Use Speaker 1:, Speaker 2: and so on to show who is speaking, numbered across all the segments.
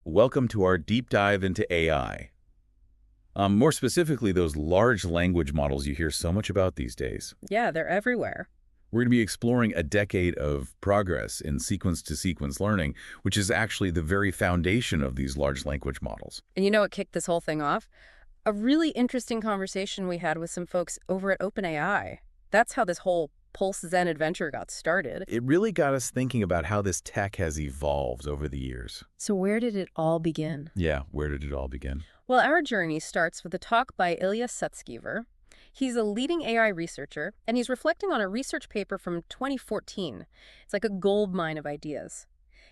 Speaker 1: Welcome to our deep dive into AI. More specifically, those large language models you hear so much about these days.
Speaker 2: Yeah, they're everywhere.
Speaker 1: We're going to be exploring a decade of progress in sequence-to-sequence learning, which is actually the very foundation of these large language models.
Speaker 2: And you know what kicked this whole thing off? A really interesting conversation we had with some folks over at OpenAI. That's how this whole Pulse Zen adventure got started.
Speaker 1: It really got us thinking about how this tech has evolved over the years.
Speaker 2: So where did it all begin?
Speaker 1: Yeah, where did it all begin?
Speaker 2: Well, our journey starts with a talk by Ilya Sutskever. He's a leading AI researcher, and he's reflecting on a research paper from 2014. It's like a gold mine of ideas.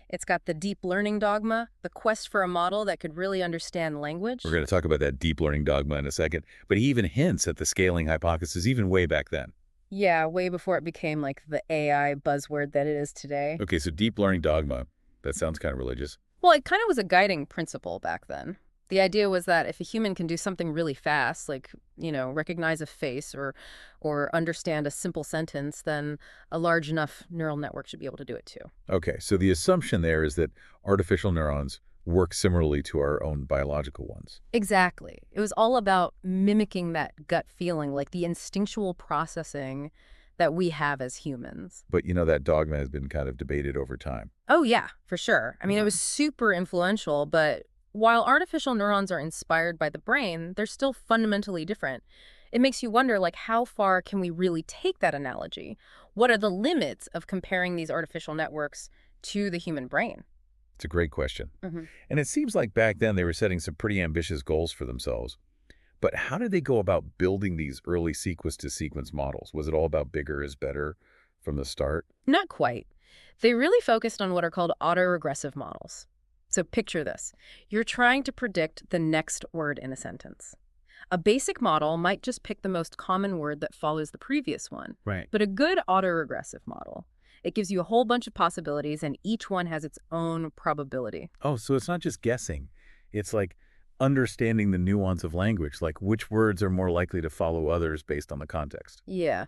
Speaker 2: It's got the deep learning dogma, the quest for a model that could really understand language.
Speaker 1: We're going to talk about that deep learning dogma in a second, but he even hints at the scaling hypothesis even way back then.
Speaker 2: Yeah, way before it became like the AI buzzword that it is today.
Speaker 1: Okay, so deep learning dogma, that sounds kind of religious.
Speaker 2: Well, it kind of was a guiding principle back then. The idea was that if a human can do something really fast, like, recognize a face or understand a simple sentence, then a large enough neural network should be able to do it too.
Speaker 1: Okay, so the assumption there is that artificial neurons work similarly to our own biological ones.
Speaker 2: Exactly. It was all about mimicking that gut feeling, like the instinctual processing that we have as humans.
Speaker 1: But that dogma has been kind of debated over time.
Speaker 2: Oh, yeah, for sure. I mean, it was super influential, but while artificial neurons are inspired by the brain, they're still fundamentally different. It makes you wonder, like, how far can we really take that analogy? What are the limits of comparing these artificial networks to the human brain?
Speaker 1: It's a great question.
Speaker 2: Mm-hmm.
Speaker 1: And it seems like back then they were setting some pretty ambitious goals for themselves. But how did they go about building these early sequence-to-sequence models? Was it all about bigger is better from the start?
Speaker 2: Not quite. They really focused on what are called autoregressive models. So picture this. You're trying to predict the next word in a sentence. A basic model might just pick the most common word that follows the previous one.
Speaker 1: Right.
Speaker 2: But a good autoregressive model, it gives you a whole bunch of possibilities, and each one has its own probability.
Speaker 1: Oh, so it's not just guessing. It's like understanding the nuance of language, like which words are more likely to follow others based on the context.
Speaker 2: Yeah.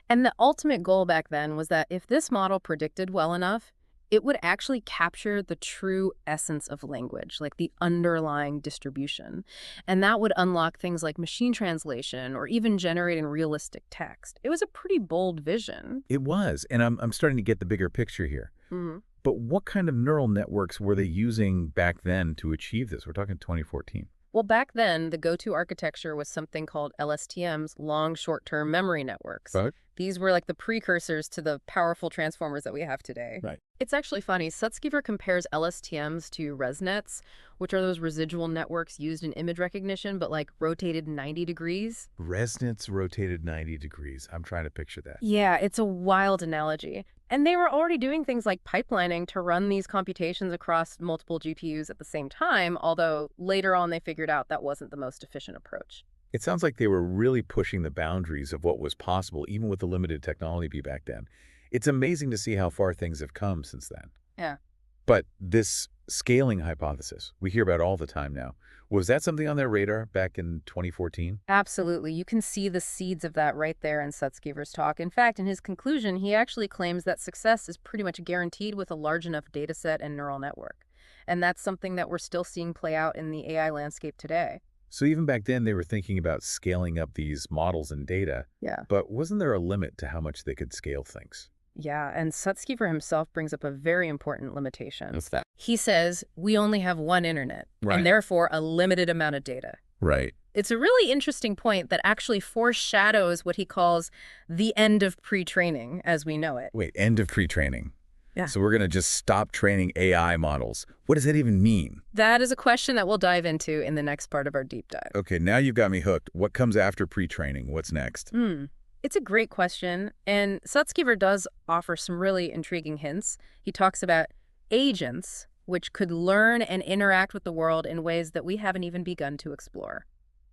Speaker 2: And the ultimate goal back then was that if this model predicted well enough, it would actually capture the true essence of language, like the underlying distribution. And that would unlock things like machine translation or even generating realistic text. It was a pretty bold vision.
Speaker 1: It was, and I'm starting to get the bigger picture here.
Speaker 2: Mm-hmm.
Speaker 1: But what kind of neural networks were they using back then to achieve this? We're talking 2014.
Speaker 2: Well, back then, the go-to architecture was something called LSTMs, long short-term memory networks.
Speaker 1: Right.
Speaker 2: These were like the precursors to the powerful transformers that we have today.
Speaker 1: Right.
Speaker 2: It's actually funny. Sutskever compares LSTMs to ResNets, which are those residual networks used in image recognition, but like rotated 90 degrees.
Speaker 1: ResNets rotated 90 degrees. I'm trying to picture that.
Speaker 2: Yeah, it's a wild analogy. And they were already doing things like pipelining to run these computations across multiple GPUs at the same time, although later on they figured out that wasn't the most efficient approach.
Speaker 1: It sounds like they were really pushing the boundaries of what was possible, even with the limited technology back then. It's amazing to see how far things have come since then.
Speaker 2: Yeah.
Speaker 1: But this scaling hypothesis, we hear about all the time now. Was that something on their radar back in 2014?
Speaker 2: Absolutely. You can see the seeds of that right there in Sutskever's talk. In fact, in his conclusion, he actually claims that success is pretty much guaranteed with a large enough data set and neural network. And that's something that we're still seeing play out in the AI landscape today.
Speaker 1: So even back then, they were thinking about scaling up these models and data.
Speaker 2: Yeah.
Speaker 1: But wasn't there a limit to how much they could scale things?
Speaker 2: Yeah, and Sutskever himself brings up a very important limitation.
Speaker 1: What's that?
Speaker 2: He says, we only have one internet,
Speaker 1: Right.
Speaker 2: and therefore a limited amount of data.
Speaker 1: Right.
Speaker 2: It's a really interesting point that actually foreshadows what he calls the end of pre-training as we know it.
Speaker 1: Wait, end of pre-training.
Speaker 2: Yeah.
Speaker 1: So we're going to just stop training AI models. What does that even mean?
Speaker 2: That is a question that we'll dive into in the next part of our deep dive.
Speaker 1: Okay, now you've got me hooked. What comes after pre-training? What's next?
Speaker 2: It's a great question, and Sutskever does offer some really intriguing hints. He talks about agents, which could learn and interact with the world in ways that we haven't even begun to explore.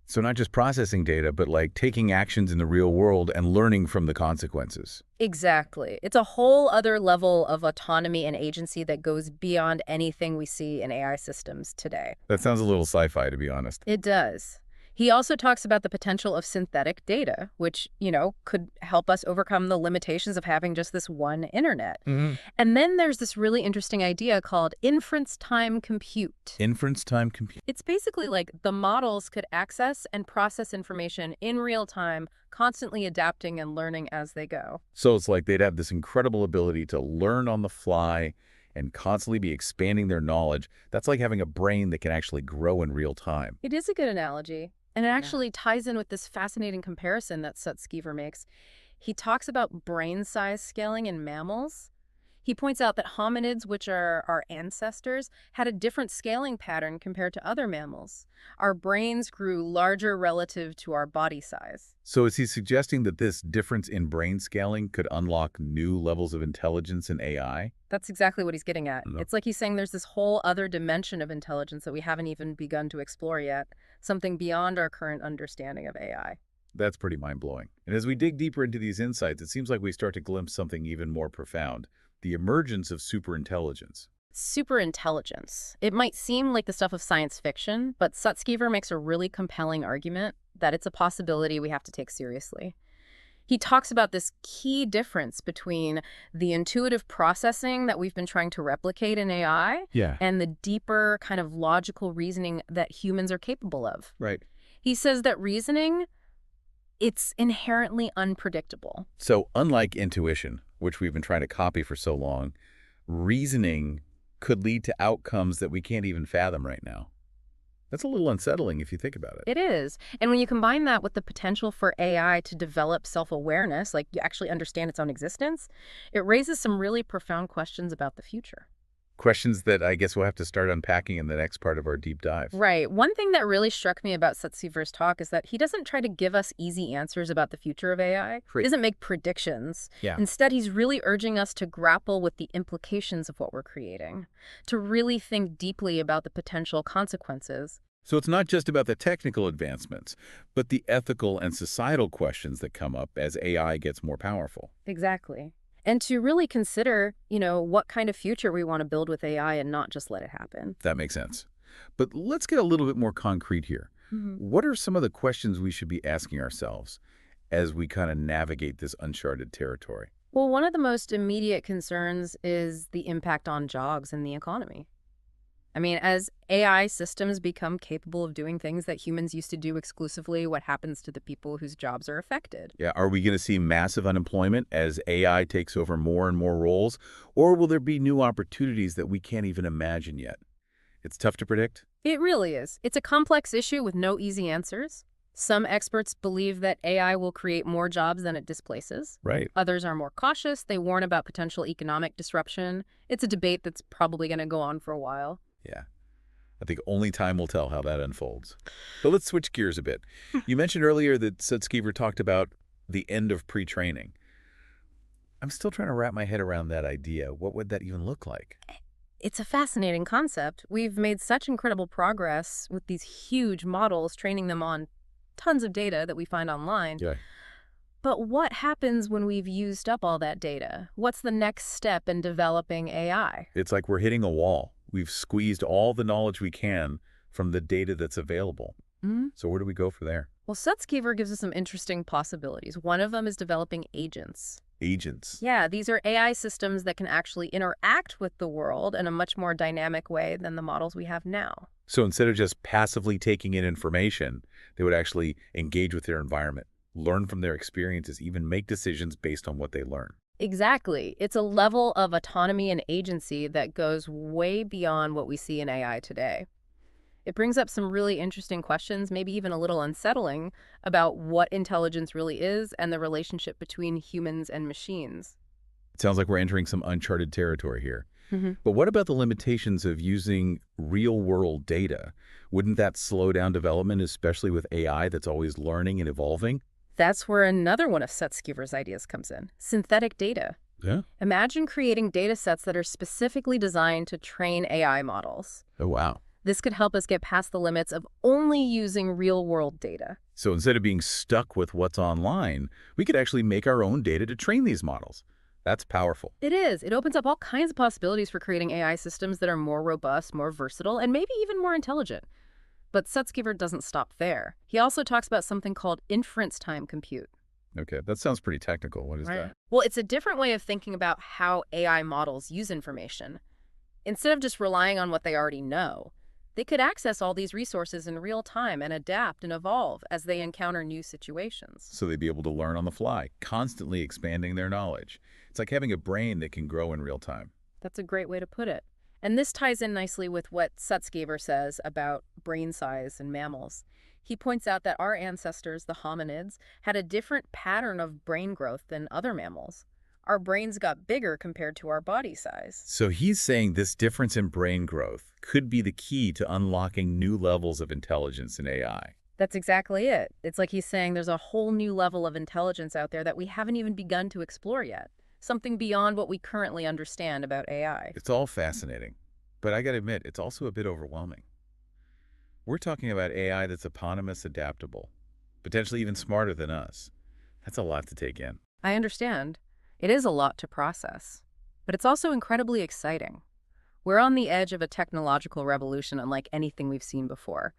Speaker 1: So not just processing data, but like taking actions in the real world and learning from the consequences.
Speaker 2: Exactly. It's a whole other level of autonomy and agency that goes beyond anything we see in AI systems today.
Speaker 1: That sounds a little sci-fi, to be honest.
Speaker 2: It does. He also talks about the potential of synthetic data, which, could help us overcome the limitations of having just this one internet.
Speaker 1: Hmm.
Speaker 2: And then there's this really interesting idea called inference time compute.
Speaker 1: Inference time compute.
Speaker 2: It's basically like the models could access and process information in real time, constantly adapting and learning as they go.
Speaker 1: So it's like they'd have this incredible ability to learn on the fly and constantly be expanding their knowledge. That's like having a brain that can actually grow in real time.
Speaker 2: It is a good analogy. And it
Speaker 1: Yeah.
Speaker 2: actually ties in with this fascinating comparison that Sutskever makes. He talks about brain size scaling in mammals. He points out that hominids, which are our ancestors, had a different scaling pattern compared to other mammals. Our brains grew larger relative to our body size.
Speaker 1: So is he suggesting that this difference in brain scaling could unlock new levels of intelligence in AI?
Speaker 2: That's exactly what he's getting at.
Speaker 1: No.
Speaker 2: It's like he's saying there's this whole other dimension of intelligence that we haven't even begun to explore yet, something beyond our current understanding of AI.
Speaker 1: That's pretty mind-blowing. And as we dig deeper into these insights, it seems like we start to glimpse something even more profound: the emergence of superintelligence.
Speaker 2: Superintelligence. It might seem like the stuff of science fiction, but Sutskever makes a really compelling argument that it's a possibility we have to take seriously. He talks about this key difference between the intuitive processing that we've been trying to replicate in AI
Speaker 1: Yeah.
Speaker 2: and the deeper kind of logical reasoning that humans are capable of.
Speaker 1: Right.
Speaker 2: He says that reasoning, it's inherently unpredictable.
Speaker 1: So unlike intuition, which we've been trying to copy for so long, reasoning could lead to outcomes that we can't even fathom right now. That's a little unsettling if you think about it.
Speaker 2: It is. And when you combine that with the potential for AI to develop self-awareness, like you actually understand its own existence, it raises some really profound questions about the future.
Speaker 1: Questions that I guess we'll have to start unpacking in the next part of our deep dive.
Speaker 2: Right. One thing that really struck me about Sutskever's talk is that he doesn't try to give us easy answers about the future of AI. He doesn't make predictions.
Speaker 1: Yeah.
Speaker 2: Instead, he's really urging us to grapple with the implications of what we're creating, to really think deeply about the potential consequences.
Speaker 1: So it's not just about the technical advancements, but the ethical and societal questions that come up as AI gets more powerful.
Speaker 2: Exactly. And to really consider, what kind of future we want to build with AI and not just let it happen.
Speaker 1: That makes sense. But let's get a little bit more concrete here. What are some of the questions we should be asking ourselves as we kind of navigate this uncharted territory?
Speaker 2: Well, one of the most immediate concerns is the impact on jobs and the economy. I mean, as AI systems become capable of doing things that humans used to do exclusively, what happens to the people whose jobs are affected?
Speaker 1: Yeah, are we going to see massive unemployment as AI takes over more and more roles? Or will there be new opportunities that we can't even imagine yet? It's tough to predict.
Speaker 2: It really is. It's a complex issue with no easy answers. Some experts believe that AI will create more jobs than it displaces.
Speaker 1: Right.
Speaker 2: Others are more cautious. They warn about potential economic disruption. It's a debate that's probably going to go on for a while.
Speaker 1: Yeah. I think only time will tell how that unfolds. But let's switch gears a bit. You mentioned earlier that Sutskever talked about the end of pre-training. I'm still trying to wrap my head around that idea. What would that even look like?
Speaker 2: It's a fascinating concept. We've made such incredible progress with these huge models, training them on tons of data that we find online.
Speaker 1: Yeah.
Speaker 2: But what happens when we've used up all that data? What's the next step in developing AI?
Speaker 1: It's like we're hitting a wall. We've squeezed all the knowledge we can from the data that's available. So where do we go from there?
Speaker 2: Well, Sutskever gives us some interesting possibilities. One of them is developing agents.
Speaker 1: Agents.
Speaker 2: Yeah, these are AI systems that can actually interact with the world in a much more dynamic way than the models we have now.
Speaker 1: So instead of just passively taking in information, they would actually engage with their environment, learn from their experiences, even make decisions based on what they learn.
Speaker 2: Exactly. It's a level of autonomy and agency that goes way beyond what we see in AI today. It brings up some really interesting questions, maybe even a little unsettling, about what intelligence really is and the relationship between humans and machines.
Speaker 1: It sounds like we're entering some uncharted territory here. But what about the limitations of using real-world data? Wouldn't that slow down development, especially with AI that's always learning and evolving?
Speaker 2: That's where another one of Sutskever's ideas comes in, synthetic data.
Speaker 1: Yeah.
Speaker 2: Imagine creating data sets that are specifically designed to train AI models.
Speaker 1: Oh, wow.
Speaker 2: This could help us get past the limits of only using real-world data.
Speaker 1: So instead of being stuck with what's online, we could actually make our own data to train these models. That's powerful.
Speaker 2: It is. It opens up all kinds of possibilities for creating AI systems that are more robust, more versatile, and maybe even more intelligent. But Sutskever doesn't stop there. He also talks about something called inference time compute.
Speaker 1: Okay, that sounds pretty technical. What is that?
Speaker 2: Well, it's a different way of thinking about how AI models use information. Instead of just relying on what they already know, they could access all these resources in real time and adapt and evolve as they encounter new situations.
Speaker 1: So they'd be able to learn on the fly, constantly expanding their knowledge. It's like having a brain that can grow in real time.
Speaker 2: That's a great way to put it. And this ties in nicely with what Sutskever says about brain size in mammals. He points out that our ancestors, the hominids, had a different pattern of brain growth than other mammals. Our brains got bigger compared to our body size.
Speaker 1: So he's saying this difference in brain growth could be the key to unlocking new levels of intelligence in AI.
Speaker 2: That's exactly it. It's like he's saying there's a whole new level of intelligence out there that we haven't even begun to explore yet. Something beyond what we currently understand about AI.
Speaker 1: It's all fascinating, but I gotta admit, it's also a bit overwhelming. We're talking about AI that's autonomous, adaptable, potentially even smarter than us. That's a lot to take in.
Speaker 2: I understand. It is a lot to process, but it's also incredibly exciting. We're on the edge of a technological revolution unlike anything we've seen before.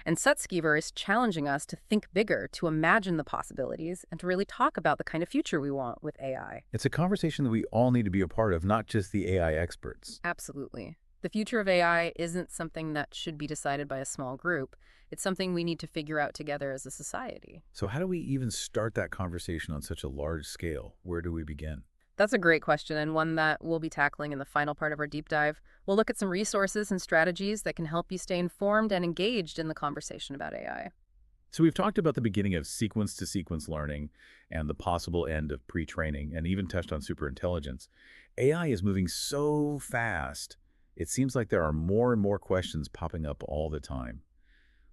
Speaker 2: And Sutskever is challenging us to think bigger, to imagine the possibilities, and to really talk about the kind of future we want with AI.
Speaker 1: It's a conversation that we all need to be a part of, not just the AI experts.
Speaker 2: Absolutely. The future of AI isn't something that should be decided by a small group. It's something we need to figure out together as a society.
Speaker 1: So how do we even start that conversation on such a large scale? Where do we begin?
Speaker 2: That's a great question, and one that we'll be tackling in the final part of our deep dive. We'll look at some resources and strategies that can help you stay informed and engaged in the conversation about AI.
Speaker 1: So we've talked about the beginning of sequence-to-sequence learning and the possible end of pre-training, and even touched on superintelligence. AI is moving so fast, it seems like there are more and more questions popping up all the time.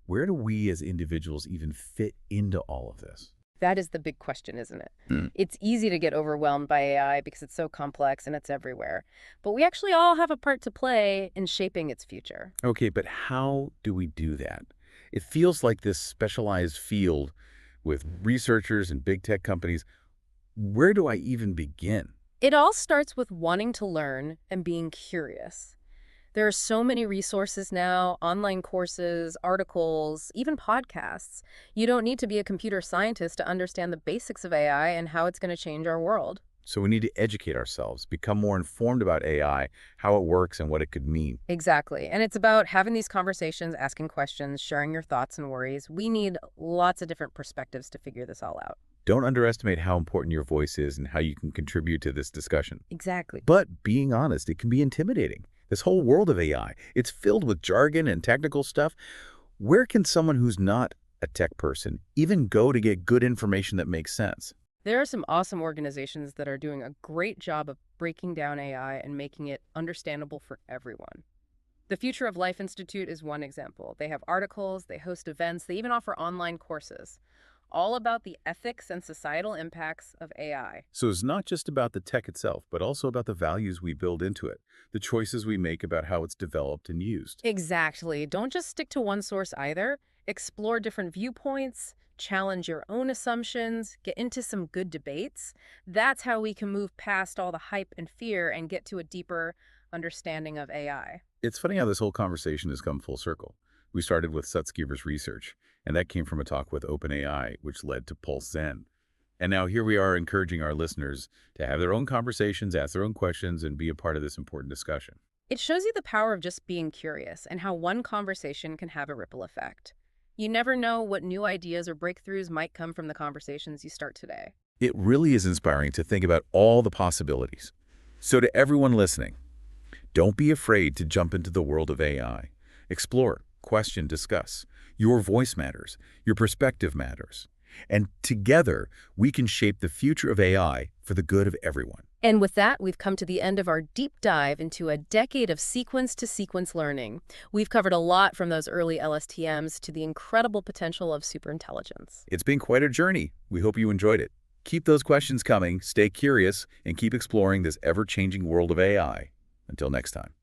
Speaker 1: Where do we as individuals even fit into all of this?
Speaker 2: That is the big question, isn't it? It's easy to get overwhelmed by AI because it's so complex and it's everywhere. But we actually all have a part to play in shaping its future.
Speaker 1: Okay, but how do we do that? It feels like this specialized field with researchers and big tech companies. Where do I even begin?
Speaker 2: It all starts with wanting to learn and being curious. There are so many resources now, online courses, articles, even podcasts. You don't need to be a computer scientist to understand the basics of AI and how it's going to change our world.
Speaker 1: So we need to educate ourselves, become more informed about AI, how it works, and what it could mean.
Speaker 2: Exactly. And it's about having these conversations, asking questions, sharing your thoughts and worries. We need lots of different perspectives to figure this all out.
Speaker 1: Don't underestimate how important your voice is and how you can contribute to this discussion.
Speaker 2: Exactly.
Speaker 1: But being honest, it can be intimidating. This whole world of AI, it's filled with jargon and technical stuff. Where can someone who's not a tech person even go to get good information that makes sense?
Speaker 2: There are some awesome organizations that are doing a great job of breaking down AI and making it understandable for everyone. The Future of Life Institute is one example. They have articles, they host events, they even offer online courses, all about the ethics and societal impacts of AI.
Speaker 1: So it's not just about the tech itself, but also about the values we build into it, the choices we make about how it's developed and used.
Speaker 2: Exactly. Don't just stick to one source either. Explore different viewpoints, challenge your own assumptions, get into some good debates. That's how we can move past all the hype and fear and get to a deeper understanding of AI.
Speaker 1: It's funny how this whole conversation has come full circle. We started with Sutskever's research, and that came from a talk with OpenAI, which led to Pulse Zen. And now here we are encouraging our listeners to have their own conversations, ask their own questions, and be a part of this important discussion.
Speaker 2: It shows you the power of just being curious and how one conversation can have a ripple effect. You never know what new ideas or breakthroughs might come from the conversations you start today.
Speaker 1: It really is inspiring to think about all the possibilities. So to everyone listening, don't be afraid to jump into the world of AI. Explore, question, discuss. Your voice matters. Your perspective matters. And together, we can shape the future of AI for the good of everyone.
Speaker 2: And with that, we've come to the end of our deep dive into a decade of sequence-to-sequence learning. We've covered a lot from those early LSTMs to the incredible potential of superintelligence.
Speaker 1: It's been quite a journey. We hope you enjoyed it. Keep those questions coming, stay curious, and keep exploring this ever-changing world of AI. Until next time.